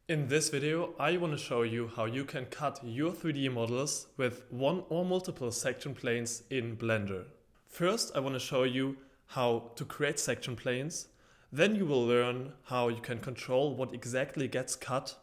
In this video, I want to show you how you can cut your 3D models with one or multiple section planes in Blender. First, I want to show you how to create section planes. Then you will learn how you can control what exactly gets cut.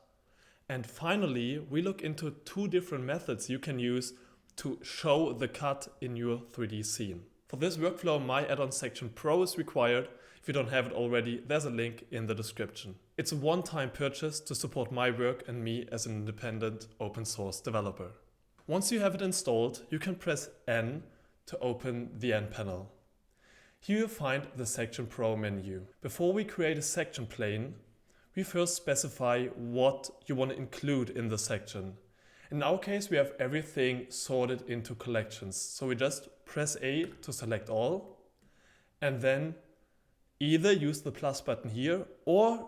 And finally, we look into two different methods you can use to show the cut in your 3D scene. For this workflow, my add-on Section Pro is required. If you don't have it already, there's a link in the description. It's a one-time purchase to support my work and me as an independent open source developer. Once you have it installed, you can press N to open the N panel. Here you'll find the Section Pro menu. Before we create a section plane, we first specify what you want to include in the section. In our case, we have everything sorted into collections. So we just press A to select all, and then either use the plus button here or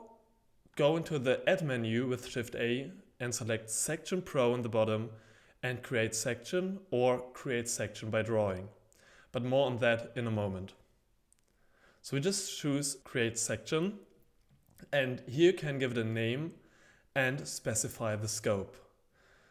go into the Add menu with Shift A and select Section Pro in the bottom and create section or create section by drawing. But more on that in a moment. So we just choose Create Section, and here you can give it a name and specify the scope.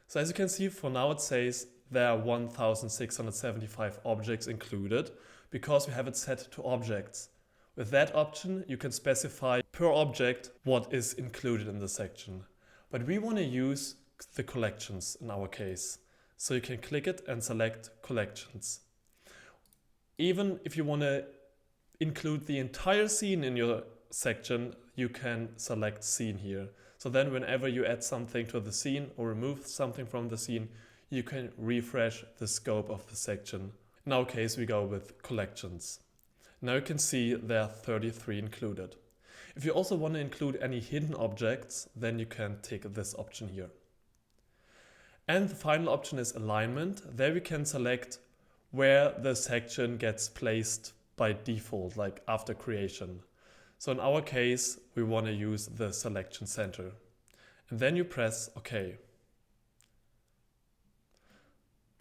So as you can see, for now it says there are 1675 objects included because we have it set to objects. With that option, you can specify per object what is included in the section. But we want to use the collections in our case. So you can click it and select collections. Even if you want to include the entire scene in your section, you can select scene here. So then whenever you add something to the scene or remove something from the scene, you can refresh the scope of the section. In our case, we go with collections. Now you can see there are 33 included. If you also want to include any hidden objects, then you can tick this option here. And the final option is alignment. There we can select where the section gets placed by default, like after creation. So in our case, we want to use the selection center. And then you press OK.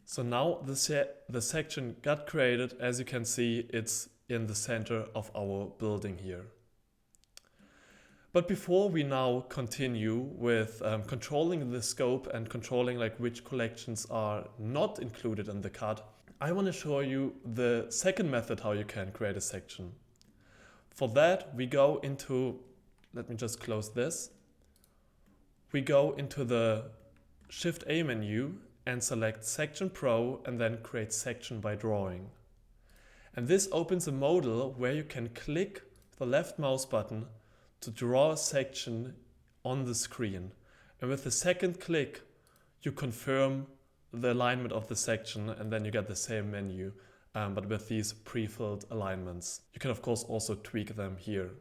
So now the section got created. As you can see, it's in the center of our building here. But before we now continue with controlling the scope and controlling like which collections are not included in the cut, I want to show you the second method how you can create a section. For that, we go into, let me just close this. We go into the Shift A menu and select Section Pro and then create section by drawing. And this opens a modal where you can click the left mouse button to draw a section on the screen. And with the second click, you confirm the alignment of the section, and then you get the same menu, but with these pre-filled alignments. You can of course also tweak them here.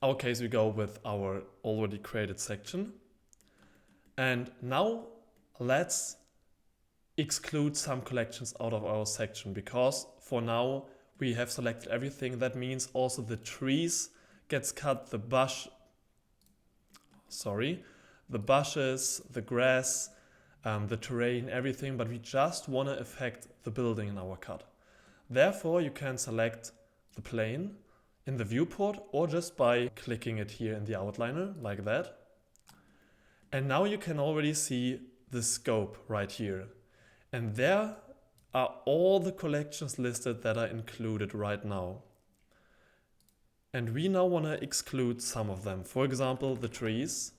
In our case, we go with our already created section. And now let's exclude some collections out of our section, because for now we have selected everything. That means also the trees gets cut, the bushes, the grass, the terrain, everything, but we just want to affect the building in our cut. Therefore, you can select the plane in the viewport or just by clicking it here in the outliner like that. And now you can already see the scope right here. And there are all the collections listed that are included right now. And we now want to exclude some of them. For example, the trees.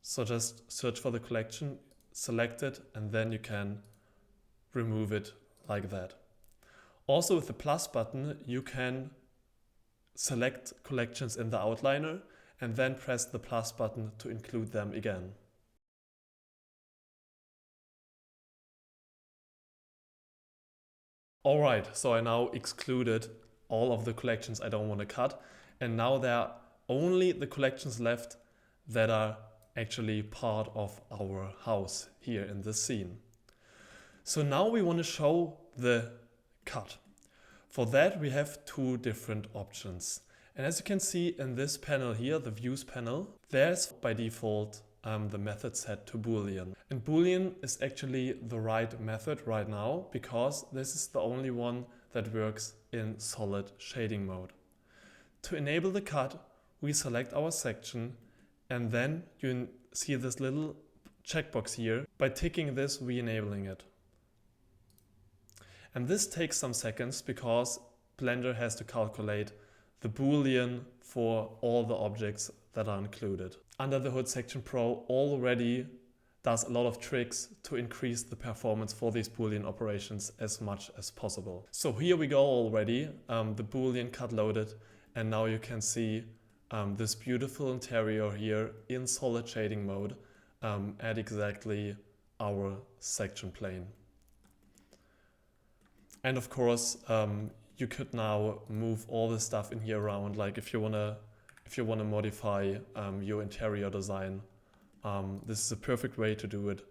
So just search for the collection, select it, and then you can remove it like that. Also with the plus button, you can select collections in the outliner and then press the plus button to include them again. Alright, so I now excluded all of the collections I don't want to cut, and now there are only the collections left that are actually part of our house here in this scene. So now we want to show the cut. For that, we have two different options. And as you can see in this panel here, the views panel, there's by default the method set to Boolean. And Boolean is actually the right method right now because this is the only one that works in solid shading mode. To enable the cut, we select our section And then you see this little checkbox here. By ticking this, we're enabling it. And this takes some seconds because Blender has to calculate the Boolean for all the objects that are included. Under the Hood, Section Pro already does a lot of tricks to increase the performance for these Boolean operations as much as possible. So here we go already, the Boolean cut loaded, and now you can see this beautiful interior here in solid shading mode at exactly our section plane. And of course, you could now move all the stuff in here around. Like if you wanna modify your interior design, this is a perfect way to do it.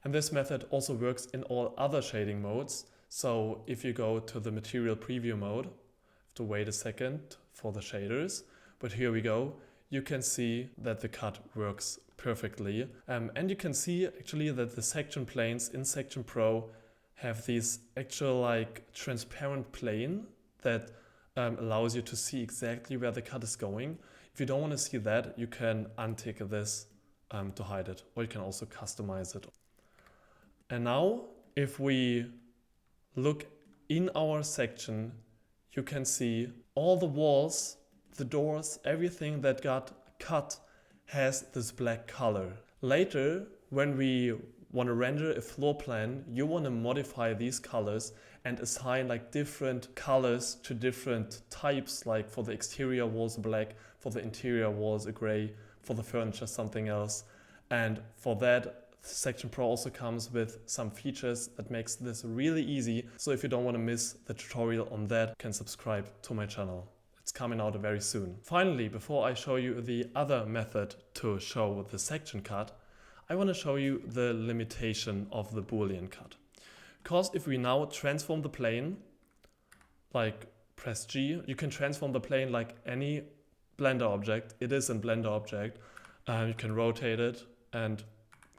And this method also works in all other shading modes. So if you go to the material preview mode, have to wait a second for the shaders, but here we go. You can see that the cut works perfectly. And you can see actually that the section planes in Section Pro have these actual like transparent plane that allows you to see exactly where the cut is going. If you don't want to see that, you can untick this to hide it, or you can also customize it. And now if we look in our section, you can see all the walls, the doors, everything that got cut has this black color. Later, when we want to render a floor plan, you want to modify these colors and assign like different colors to different types, like for the exterior walls black, for the interior walls a gray, for the furniture something else. And for that, Section Pro also comes with some features that makes this really easy. So if you don't want to miss the tutorial on that, you can subscribe to my channel. It's coming out very soon. Finally, before I show you the other method to show the section cut, I want to show you the limitation of the Boolean cut. Because if we now transform the plane, like press G, you can transform the plane like any Blender object. It is in Blender object. You can rotate it and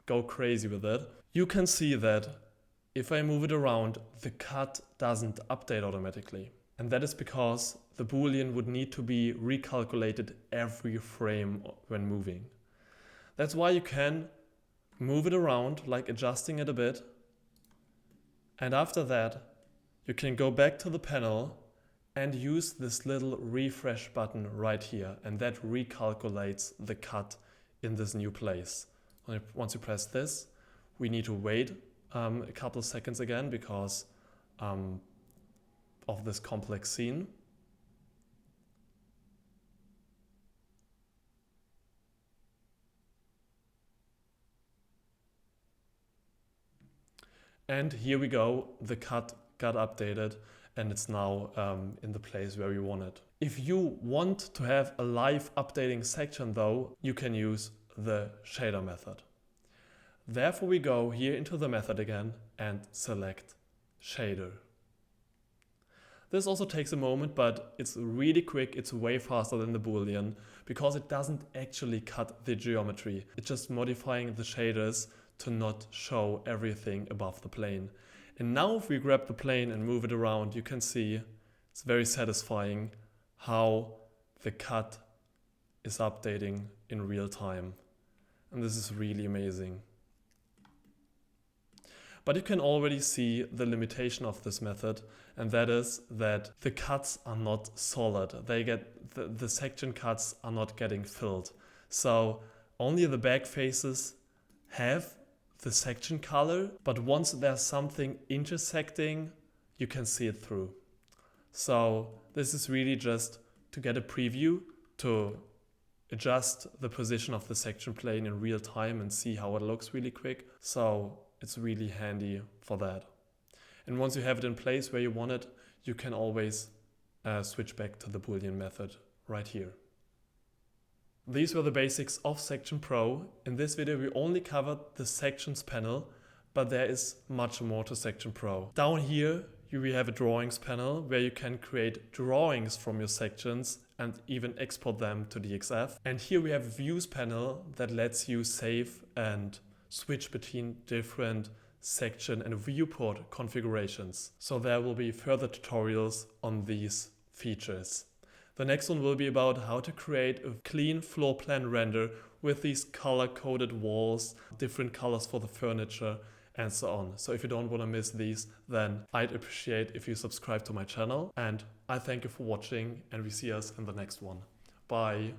go crazy with it. You can see that if I move it around, the cut doesn't update automatically. And that is because the Boolean would need to be recalculated every frame when moving. That's why you can move it around, like adjusting it a bit. And after that, you can go back to the panel and use this little refresh button right here. And that recalculates the cut in this new place. Once you press this, we need to wait a couple of seconds again because of this complex scene. And here we go, the cut got updated and it's now in the place where we want it. If you want to have a live updating section though, you can use the shader method. Therefore we go here into the method again and select shader. This also takes a moment, but it's really quick, it's way faster than the Boolean because it doesn't actually cut the geometry. It's just modifying the shaders to not show everything above the plane. And now if we grab the plane and move it around, you can see it's very satisfying how the cut is updating in real time. And this is really amazing. But you can already see the limitation of this method, and that is that the cuts are not solid. The section cuts are not getting filled. So only the back faces have the section color, but once there's something intersecting, you can see it through. So this is really just to get a preview, to adjust the position of the section plane in real time and see how it looks really quick. So it's really handy for that. And once you have it in place where you want it, you can always switch back to the Boolean method right here. These were the basics of Section Pro. In this video we only covered the Sections panel, but there is much more to Section Pro. Down here we have a Drawings panel where you can create drawings from your sections and even export them to DXF. And here we have a Views panel that lets you save and switch between different section and viewport configurations. So there will be further tutorials on these features. The next one will be about how to create a clean floor plan render with these color-coded walls, different colors for the furniture, and so on. So if you don't want to miss these, then I'd appreciate if you subscribe to my channel. And I thank you for watching, and we see us in the next one. Bye.